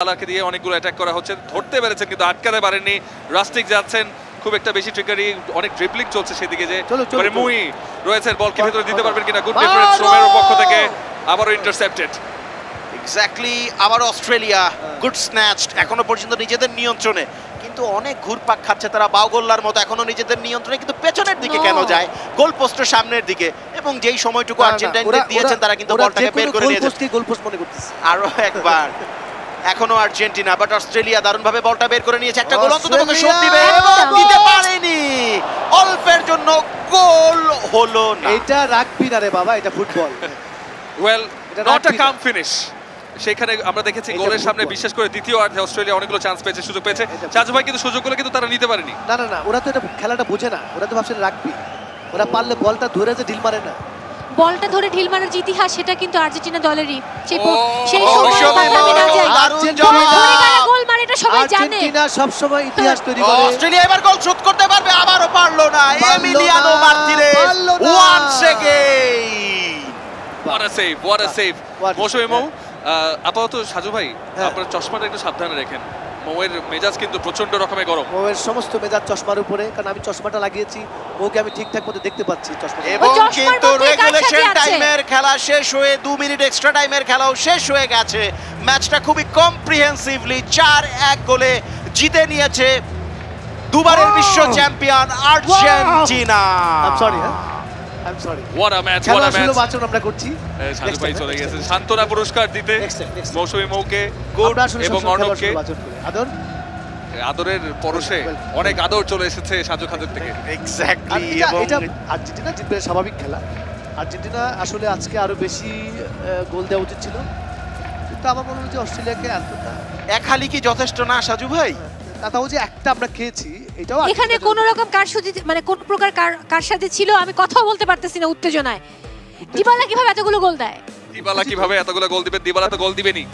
আলাকে দিয়ে অনেকগুলো অ্যাটাক করা হচ্ছে, ধরতে পেরেছেন কিন্তু আটকাতে পারেননি। রাস্টিক যাচ্ছেন, খুব একটা বেশি ট্রিকারি, অনেক ড্রিবলিং চলছে সেদিকে যে মুই রয়েছে, বল কি ভেতরে দিতে পারবেন কিনা। গুড ডিফেন্স রোমেরোর পক্ষ থেকে, আবারও ইন্টারসেপ্টেড। এক্স্যাক্টলি, আবার অস্ট্রেলিয়া গুড স্ন্যাচড, এখনো পর্যন্ত নিজেদের নিয়ন্ত্রণে, কিন্তু অনেক ঘুরপাক খাচ্ছে তারা বাউগোল্লার মতো, এখনো নিজেদের নিয়ন্ত্রণে, কিন্তু পেছনের দিকে কেন যায়, গোল পোস্টের সামনের দিকে। এবং যেই সময়টুকু আর্জেন্টাইনদের দিয়েছেন তারা কিন্তু বলটাকে বের করে নিয়েছে। গোল পোস্ট মনে করতেছে আরো একবার এখনো আর্জেন্টিনা, বাট অস্ট্রেলিয়া দারুণভাবে বলটা বের করে নিয়েছে। একটা গোল অন্তত পক্ষে শোধ দিবে এবং দিতে পারেনি, অল্পের জন্য গোল হলো না। এটা রাগবি না রে বাবা, এটা football. Well, not a calm finish. সেখানে আমরা দেখেছি গোলের সামনে, বিশেষ করে দ্বিতীয় অর্ধে অস্ট্রেলিয়া অনেকগুলো চান্স পেয়েছে, সুযোগ পেয়েছে। সাজু ভাই কিন্তু সুযোগগুলো কিন্তু তারা নিতে পারেনি। না না না, ওরা তো এটা খেলাটা বোঝে না, ওরা তো ভাবছে রাগবি। ওরা পারলে বলটা ধরে যে ঢিল মারে না, বলটা ধরে ঢিল মারার যে ইতিহাস, সেটা কিন্তু আর্জেন্টিনা দলেরই। সেই গোল মারে, এটা সবাই জানে। আর্জেন্টিনা সব সময় ইতিহাস তৈরি করে। অস্ট্রেলিয়া এবার গোল শোধ করতে পারবে, আবারও পারলো না। Emiliano Martinez once again. What a save, what a save. Mousumi, আপাতত সাজু ভাই আপনার চশমাটা একটু সাবধানে রাখেন। মৌয়ের মেজাজ কিন্তু প্রচন্ড রকমের গরম। মৌয়ের সমস্ত মেজাজ চশমার উপরে, কারণ আমি চশমাটা লাগিয়েছি, ওকে আমি ঠিকঠাক মতো দেখতে পাচ্ছি চশমা। এবং কিন্তু রেগুলেশন টাইমের খেলা শেষ হয়ে 2 মিনিট এক্সট্রা টাইমের খেলাও শেষ হয়ে গেছে। ম্যাচটা খুবই কম্প্রিহেন্সিভলি 4-1 গোলে জিতে নিয়েছে দুবারের বিশ্ব champion Argentina. I'm sorry. What a match, what a match. বাঁচন আমরা করছি। সাজু ভাই চলে গেছেন সান্তনা পুরস্কার দিতে মৌসুমী মৌকে, গুড এবং অর্ণবকে। আদরের পরশে অনেক আদর চলে এসেছে সাজু খাদের থেকে। এক্স্যাক্টলি, এটা আর্জেন্টিনা জিতবে, স্বাভাবিক খেলা। আর্জেন্টিনা আসলে আজকে আরো বেশি গোল দেওয়া উচিত ছিল, কিন্তু আমার মনে হয় যে অস্ট্রেলিয়াকে এতটা এক হালি কি যথেষ্ট না সাজু ভাই? তাও যে একটা আমরা খেয়েছি, এটাও এখানে কোন রকম কারসাজি, মানে কোন প্রকার কারসাজি ছিল আমি কথাও বলতে পারতেছি না উত্তেজনায়। দিবালা কিভাবে এতগুলো গোল দেয়? দিবালা কিভাবে এতগুলো গোল দিবে? দিবালা তো গোল দিবেনি,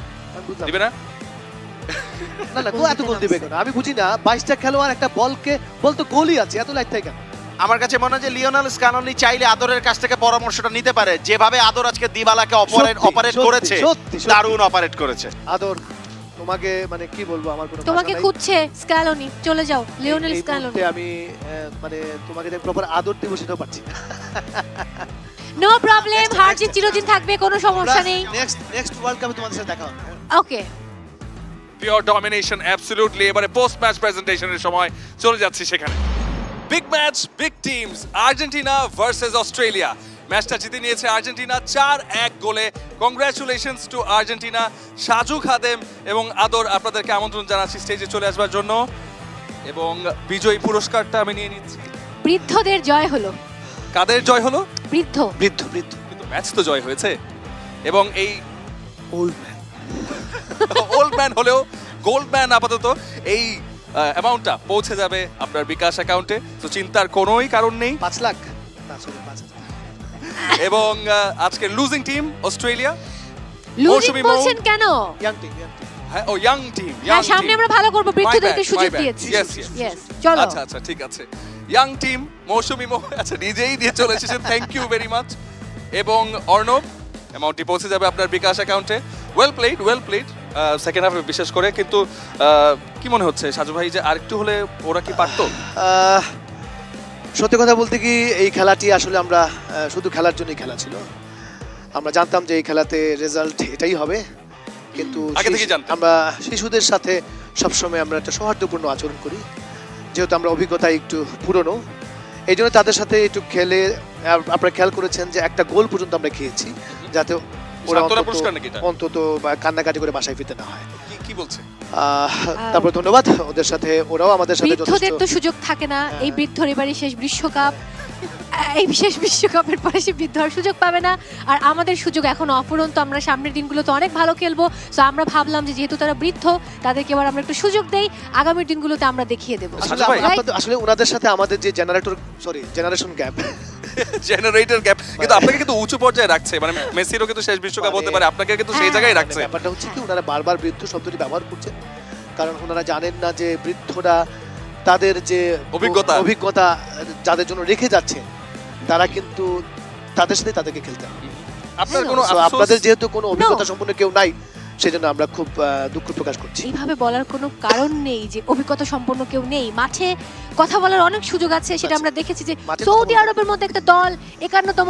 দিবে না। না না, এত গোল দিবে কেন আমি বুঝি না। 22টা খেলোয়াড়, একটা বল তো গোলই আছে, এত লাইট থাকে কেন? আমার কাছে মনে হয় যে লিওনেল স্ক্যালোনি চাইলে আদরের কাছ থেকে পরামর্শটা নিতে পারে। যেভাবে আদর আজকে দিবালাকে অপারেট করেছে, দারুণ অপারেট করেছে। আদর তোমাকে মানে কি বলবো, আমার কোনো তোমাকে খুঁজছে স্ক্যালোনি, চলে যাও লিওনেল স্ক্যালোনি। আমি মানে তোমাকে যে প্রপার আদর দিব সেটাও পাচ্ছি না। নো প্রবলেম, হার জিত চিরদিন থাকবে, কোনো সমস্যা নেই। নেক্সট ওয়ার্ল্ড কাপে তোমাদের সাথে দেখা হবে। ওকে, পিওর ডমিনেশন, অ্যাবসলিউটলি। এবারে পোস্ট ম্যাচ প্রেজেন্টেশনের সময় চলে যাচ্ছি সেখানে। Big match, big teams, Argentina versus Australia. ম্যাচটা জিতে নিয়েছে আর্জেন্টিনা 4-1 গোলে। Congratulations to Argentina. সাজু খাদেম এবং আদর, আপনাদেরকে আমন্ত্রণ জানাচ্ছি স্টেজে চলে আসবার জন্য, এবং বিজয়ী পুরস্কারটা আমি নিয়ে নিচ্ছি। বৃদ্ধদের জয় হলো। কাদের জয় হলো? বৃদ্ধ। কিন্তু ম্যাচ তো জয় হয়েছে, এবং এই ওল্ড ম্যান হলেও গোল্ড ম্যান আপাতত এই অ্যামাউন্টটা পৌঁছে যাবে আপনার বিকাশ অ্যাকাউন্টে, তো চিন্তার কোনোই কারণ নেই। 5 লাখ না, সরি 5,000। এবং আজকের লুজিং টিম অস্ট্রেলিয়া। লুজিং বলছেন কেন? Young team. হ্যাঁ, ও ইয়াং টিম। হ্যাঁ, সামনে আমরা ভালো করব, বৃদ্ধদেরকে সুযোগ দিয়েছি। ইয়েস, চলো। আচ্ছা ঠিক আছে। ইয়াং টিম মৌসুমী আচ্ছা নিজেই দিয়ে চলে এসেছেন, থ্যাংক ইউ ভেরি মাচ। এবং অর্ণব, অ্যামাউন্টটি পৌঁছে যাবে আপনার বিকাশ অ্যাকাউন্টে। ওয়েল প্লেড সেকেন্ড হাফে বিশেষ করে। কিন্তু কি মনে হচ্ছে সাজু ভাই, যে আরেকটু হলে ওরা কি পারতো? সত্যি কথা বলতে কি, এই খেলাটি আসলে আমরা শুধু খেলার জন্যই খেলা ছিল। আমরা জানতাম যে এই খেলাতে রেজাল্ট এটাই হবে, কিন্তু আমরা শিশুদের সাথে সবসময় আমরা একটা সৌহার্দ্যপূর্ণ আচরণ করি, যেহেতু আমরা অভিজ্ঞতা একটু পুরনো, এই জন্য তাদের সাথে একটু খেলে আপনারা খেয়াল করেছেন যে একটা গোল পর্যন্ত আমরা খেয়েছি, যাতে ওরা অন্তত কান্নাকাটি করে বাসায় ফিরতে না হয়। কি বলছে? তারপর ধন্যবাদ ওদের সাথে, ওরাও আমাদের সাথে। বৃদ্ধদের তো সুযোগ থাকে না, এই বৃদ্ধর এবারই শেষ বিশ্বকাপ, এই বিশেষ বিশ্বকাপের পরে সে বৃদ্ধ আর সুযোগ পাবে না। আর আমাদের সুযোগ এখনো অফুরন্ত, আমরা সামনের দিনগুলো তো অনেক ভালো খেলবো। তো আমরা ভাবলাম যে যেহেতু তারা বৃদ্ধ, তাদেরকে এবার আমরা একটু সুযোগ দেই, আগামীর দিনগুলোতে আমরা দেখিয়ে দেবো। আসলে ওনাদের সাথে আমাদের যে জেনারেশন গ্যাপ, জেনারেটর গ্যাপ, কিন্তু আপনাকে কিন্তু উঁচু পর্যায়ে রাখছে। মানে মেসিরও কিন্তু শেষ বিশ্বকাপ হতে পারে, আপনাকে কিন্তু সেই জায়গায় রাখছে। ব্যাপারটা হচ্ছে কি, ওনারা বারবার বৃদ্ধ শব্দটি ব্যবহার করছেন, কারণ ওনারা জানেন না যে বৃদ্ধরা তাদের যে অভিজ্ঞতা যাদের জন্য রেখে যাচ্ছে, তারা কিন্তু তাদের সাথে তাদেরকে খেলতে হবে। আপনাদের যেহেতু কোনো অভিজ্ঞতা সম্পন্ন কেউ নাই, সেজন্য আমরা খুব দুঃখ প্রকাশ করছি। এইভাবে বলার কোনো কারণ নেই যে অভিজ্ঞতা সম্পন্ন কেউ নেই মাঠে, কথা বলার অনেক সুযোগ আছে, সেটা আমরা দেখেছি যে মাঠে সৌদি আরবের মধ্যে একটা দল 51তম